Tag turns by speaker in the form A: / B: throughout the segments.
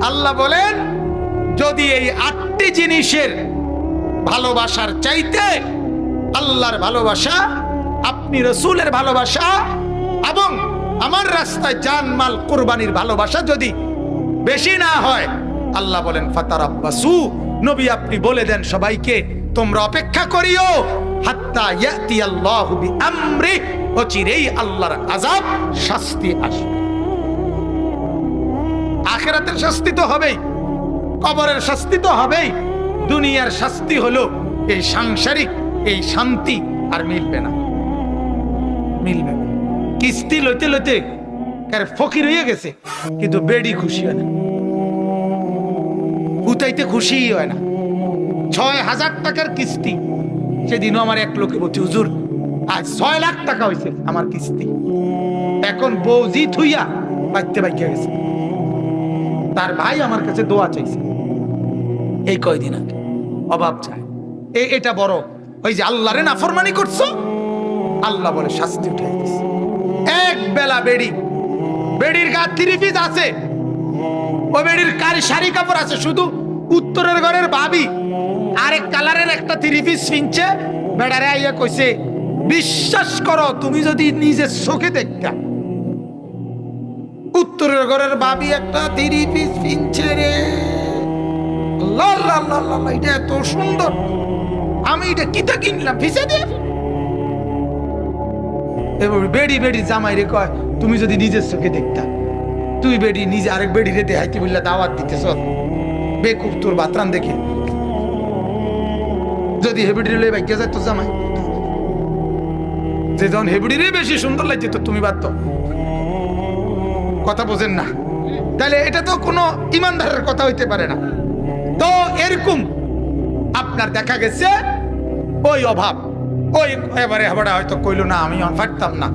A: আল্লাহ বলেন যদি এই 8টি জিনিসের ভালোবাসার চাইতে আল্লাহর ভালোবাসা, আপনি রাসূলের ভালোবাসা এবং আমার রাস্তায় জান মাল কুরবানির ভালোবাসা যদি বেশি না হয়, আল্লাহ বলেন ফাতারাব্বাসু, নবী আপনি বলে দেন সবাইকে তোমরা অপেক্ষা করিও হাত্তা ইয়াতিয়াল্লাহু বিআমরি, অচিরেই আল্লাহর আযাব শাস্তি আসবে। আখিরাতের শাস্তি তো হবেই, কবরের শাস্তি তো হবেই, দুনিয়ার শাস্তি হলো এই সাংসারিক এই শান্তি আর মিলবে না, মিলবে না। কিস্তি লইতে লইতে কার ফকির হয়ে গেছে, কিন্তু বেডি খুশি হয় না, উতাইতে খুশি হয় না। ৬,০০০ টাকার কিস্তি, সেদিনও আমার এক লোকে বলছে হুজুর আজ ৬ লাখ টাকা হয়েছে আমার কিস্তি। এখন বৌজি থুইয়া বাঁচতে বাইকে গেছে, তার ভাই আমার কাছে দোয়া চাইছে এই কয়দিন আগে, অভাব চায়। এটা বড় ওই যে আল্লাহরে নাফরমানি করছো, আল্লাহ বলে শাস্তি উঠে গেছে। এক বেলা বেড়ির গা 3 পিস আছে, ও বেড়ির কারি শাড়ি কাপড় আছে, শুধু উত্তরের ঘরের ভাবি আরেক কালারের একটা 3 পিস কিনছে। বেড়ারে আইয়া কইছে বিশ্বাস করো তুমি যদি নিজের চোখে দেখতা, উত্তরের ঘরের ভাবি একটা 3 পিস কিনছে রে, আল্লাহ আল্লাহ আল্লাহ, এটা এত সুন্দর, আমি এটা কিতা কিনলাম ফিসে দিয়ে। এবার বেড়ি জামাই রে কয় তুমি যদি নিজের চোখে দেখতা, তুই বেড়ি নিজে আরেক বেড়ি রে দেখাইতে বললা দাওয়াত দিতেছ, বেকুব তোর বাতরান দেখে যদি হেবিডি লয়ে ভাগ্য যায় তো জামাই, যে যখন হেবিডি রে বেশি সুন্দর লাগছে তো তুমি বাদ, কথা বোঝেন না? তাহলে এটা তো কোনো ইমানদারের কথা হইতে পারে না। তো এরকম আপনার দেখা গেছে ওই অভাব, ওই এবারে হাবড়া হয়তো কইলো না আমি পারতাম না,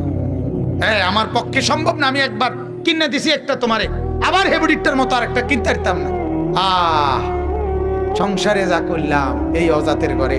A: হ্যাঁ আমার পক্ষে সম্ভব না, আমি একবার কিনে দিছি একটা তোমারে, আবার হেবুডিটার মতো আর একটা কিনতে পারতাম না। সংসারে যা করলাম এই অজাতের ঘরে